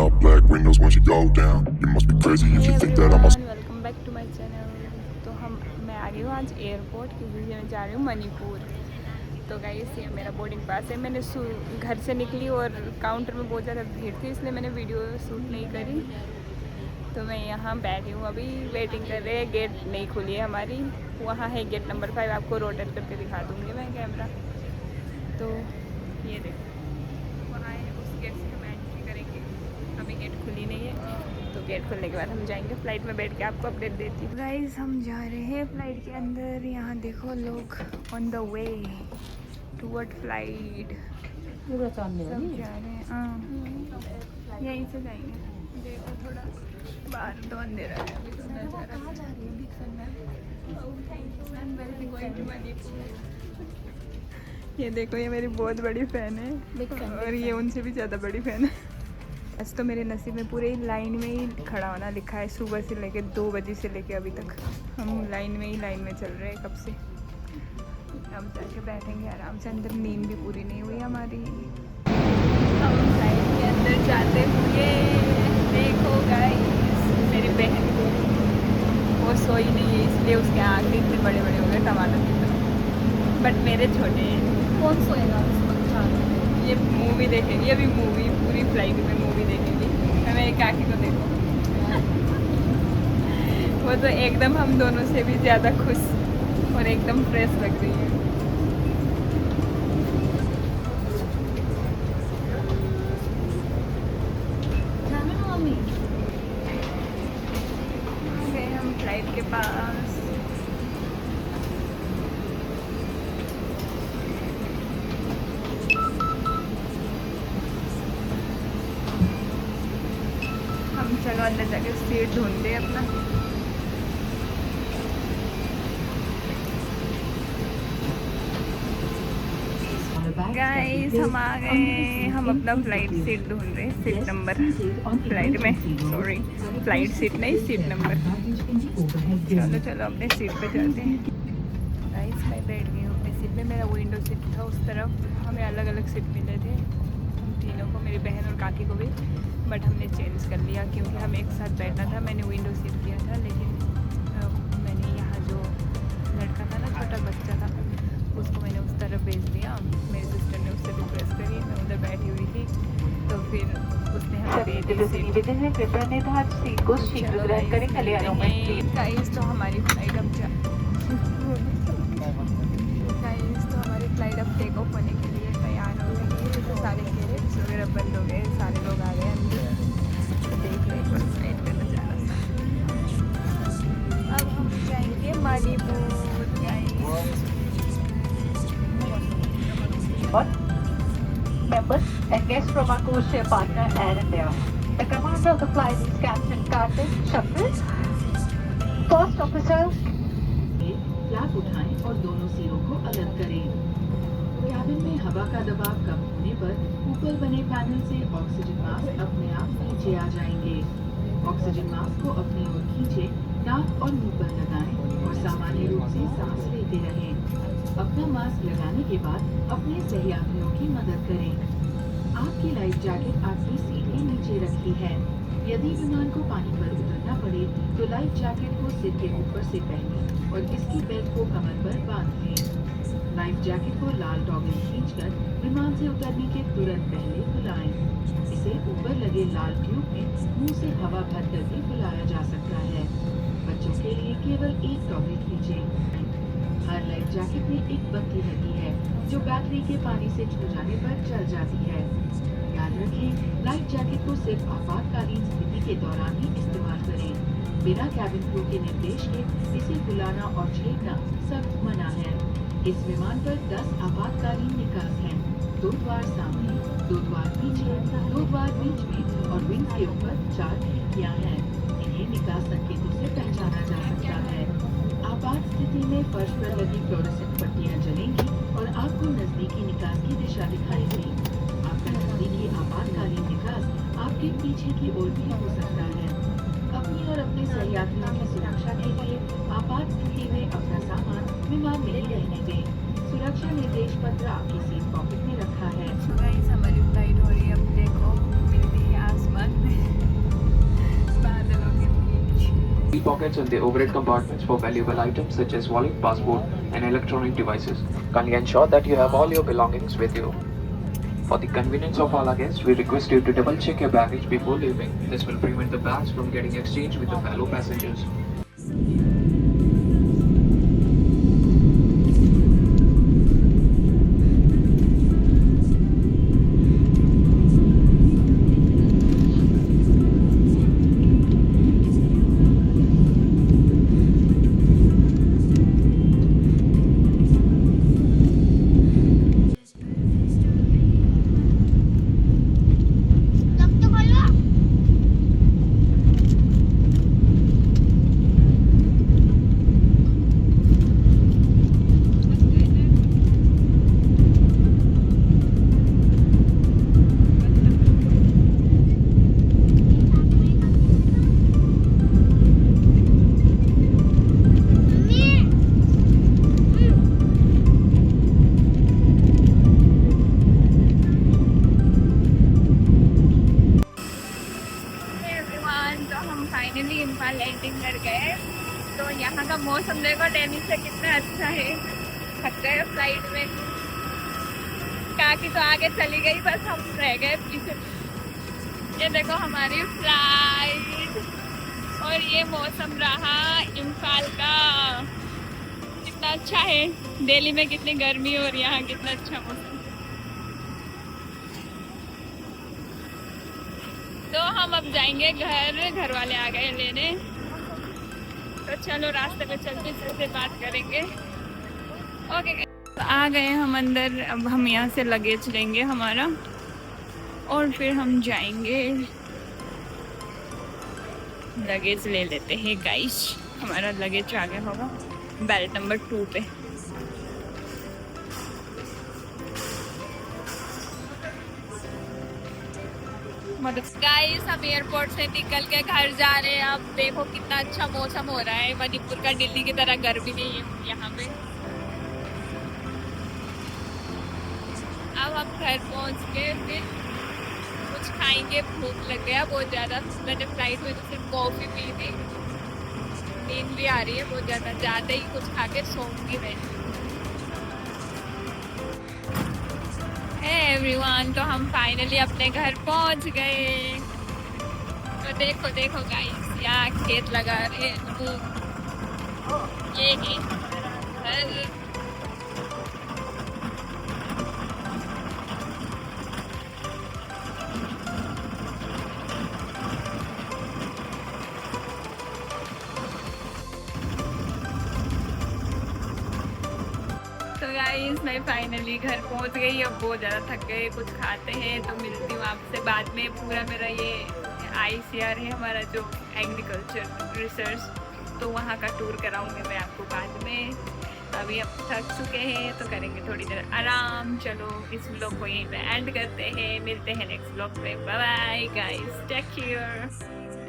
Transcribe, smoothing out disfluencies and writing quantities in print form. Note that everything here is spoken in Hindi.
All black windows once you go down. You must be crazy if you think that I'm a welcome back to my channel. तो मैं आ गई हूँ आज एयरपोर्ट क्योंकि मैं जा रही हूँ मणिपुर। तो गाइस ये मेरा बोर्डिंग पास है। मैंने घर से निकली और काउंटर में बहुत ज़्यादा भीड़ थी, इसलिए मैंने वीडियो शूट नहीं करी। तो मैं यहाँ बैठी हूँ, अभी वेटिंग कर रहे हैं। गेट नहीं खुली है हमारी, वहाँ है गेट नंबर 5। आपको रोटेट करके दिखा दूँगी मैं कैमरा। तो ये देखो वहाँ है, उस गेट से हम एंट्री करेंगे। अभी गेट खुली नहीं है, तो गेट खुलने के बाद हम जाएंगे। फ़्लाइट में बैठ के आपको अपडेट देती हूँ। गाइस हम जा रहे हैं फ़्लाइट के अंदर। यहाँ देखो लोग on the way toward flight सब जा रहे हैं। हाँ यहीं से जाएंगे। देखो थोड़ा बाहर तो अंधेरा है, अभी तो नज़ारा। ये देखो ये मेरी बहुत बड़ी फ़ैन है और ये उनसे भी ज़्यादा बड़ी फ़ैन है। आज तो मेरे नसीब में पूरे लाइन में ही खड़ा होना लिखा है। सुबह से लेके 2 बजे से लेके अभी तक हम लाइन में चल रहे हैं कब से। अब जाके बैठेंगे आराम से। अंदर नींद भी पूरी नहीं हुई हमारी। हम फ्लाइट के अंदर जाते हुए देखो गाइस मेरी बहन को, वो सोई नहीं है इसलिए उसके आँख इतने बड़े बड़े हो गए टमाटर की तरह, बट मेरे छोटे हैं। कौन सोएगा उस वक्त? ये मूवी देखेगी अभी, मूवी पूरी फ्लाइट में मूवी देखेगी। मेरी काकी को देखो, वो तो एकदम हम दोनों से भी ज़्यादा खुश और एकदम फ्रेश लग रही है। हम फ्लाइट के पास। हम चलो अंदर जाके सीट ढूंढते हैं अपना। गाइस हम आ गए। हम अपना फ्लाइट सीट ढूंढ रहे हैं, सीट नंबर। फ्लाइट में सॉरी, फ्लाइट सीट नहीं, सीट नंबर। चलो चलो अपने सीट पे चलते हैं। गाइस मैं बैठ गई हूँ अपनी सीट में। मेरा विंडो सीट था उस तरफ। हमें अलग अलग सीट मिले थे हम तीनों को, मेरी बहन और काकी को भी, बट हमने चेंज कर लिया क्योंकि हमें एक साथ बैठना था। मैंने विंडो सीट किया था, लेकिन मैंने यहाँ जो लड़का था ना, छोटा बच्चा था, उसको मैंने उस तरफ भेज दिया। मेरी सिस्टर ने उससे रिक्वेस्ट करी, मैं उधर बैठी हुई थी, तो फिर उसने हमें भेज दी सीट। गाइस तो हमारी फ्लाइट अब टेक ऑफ होने के लिए तैयार हो गई है। तो सारे गेट्स वगैरह बंद हो गए, सारे लोग आ गए अंदर। तो देख रहे हैं फ्लाइट का नज़ारा। अब हम जाएंगे Manipur. Members and guests from our codeshare partner Air India. The commander of the flight is Captain Karthik Shakri. First officer, flap उठाएं और दोनों सिरों को अलग करें। कैबिन में हवा का दबाव कम होने पर ऊपर बने पैनल से ऑक्सीजन मास्क अपने आप नीचे आ जाएंगे। ऑक्सीजन मास्क को अपनी ओर खींचे, नाक और मुंह पर लगाएं और सामान्य रूप से सांस लेते रहें। अपना मास्क लगाने के बाद अपने सहयात्रियों की मदद करें। आपकी लाइफ जैकेट आपकी सीट के नीचे रखी है। यदि विमान को पानी पर उतरना पड़े तो लाइफ जैकेट को सिर के ऊपर से पहने और इसकी बेल्ट को कमर पर बांध लें। लाइफ जैकेट को लाल टॉवेल खींचकर विमान से उतरने के तुरंत पहले फुलाएं। इसे ऊपर लगे लाल ट्यूब में मुंह से हवा भर कर भी फुलाया जा सकता है। बच्चों के लिए केवल एक टॉवेल खींचें। हर लाइफ जैकेट में एक बत्ती लगी है जो बैटरी के पानी से छू जाने पर जल जाती है। याद रखें, लाइफ जैकेट को सिर्फ आपातकालीन स्थिति के दौरान ही इस्तेमाल करें। बिना कैबिन क्रू के निर्देश के इसे खुलाना और छेड़ना सख्त मना है। इस विमान पर 10 आपातकालीन निकास हैं। 2 द्वार सामने, 2 द्वार पीछे, 2 द्वार बीच में और विंग के ऊपर 4 खिड़कियां हैं। इन्हें निकास संकेतों से पहचाना जा सकता है। आपात स्थिति में फर्श पर लगी फ्लोरोसेंट पट्टियां जलेंगी और आपको नजदीकी निकास की दिशा दिखाएंगी। आपका नजदीकी आपातकालीन निकास आपके पीछे की ओर भी हो सकता है। अपनी और अपने सहयात्रियों की सुरक्षा के लिए आपात स्थिति में अपना सामान विमान में ही रहने दें। सुरक्षा निर्देश पत्र आपकी सीट पॉकेट में रखा है। हमारी फ्लाइट हो रही है। अब देखो मिलती है आसमान में। pockets and the overhead compartments for valuable items such as wallet, passport, and electronic devices. Kindly ensure that you have all your belongings with you. For the convenience of all our guests, we request you to double check your baggage before leaving. This will prevent the bags from getting exchanged with the fellow passengers. Finally Imphal landing कर गए। तो यहाँ का मौसम देखो दिल्ली से कितना अच्छा है। थक गए फ्लाइट में, काकी तो आगे चली गई, बस हम रह गए पीछे। ये देखो हमारी फ्लाइट और ये मौसम रहा इम्फाल का। कितना अच्छा है, दिल्ली में कितनी गर्मी और यहाँ कितना अच्छा मौसम। तो हम अब जाएंगे घर वाले आ गए लेने। तो चलो रास्ते में चलते चलते बात करेंगे। ओके तो आ गए हम अंदर। अब हम यहाँ से लगेज लेंगे हमारा और फिर हम जाएंगे। लगेज ले लेते हैं गाइस। हमारा लगेज आ गया होगा बेल्ट नंबर 2 पे। गाइस हम एयरपोर्ट से निकल के घर जा रहे हैं। अब देखो कितना अच्छा मौसम हो रहा है। मणिपुर का दिल्ली की तरह गर्मी नहीं है यहाँ पे। अब हम घर पहुँच के फिर कुछ खाएंगे। भूख लग गया बहुत ज़्यादा। मैंने फ्लाइट में तो सिर्फ कॉफ़ी पी थी। नींद भी आ रही है बहुत ज़्यादा। ज़्यादा ही कुछ खा के सोऊंगी मैं। एवरीवन तो हम फाइनली अपने घर पहुंच गए। तो देखो देखो गाइस, यहाँ खेत लगा रहे हैं। ये है हमारा घर। तो गाइस मैं फाइनली घर पहुंच गई। अब बहुत ज़्यादा थक गए, कुछ खाते हैं। तो मिलती हूँ आपसे बाद में। पूरा मेरा ये ICR है हमारा जो एग्रीकल्चर रिसर्च, तो वहाँ का टूर कराऊंगी मैं आपको बाद में। अभी हम थक चुके हैं तो करेंगे थोड़ी देर आराम। चलो इस व्लॉग को यहीं पे एंड करते हैं। मिलते हैं नेक्स्ट व्लॉग पे। Bye bye guys, take care.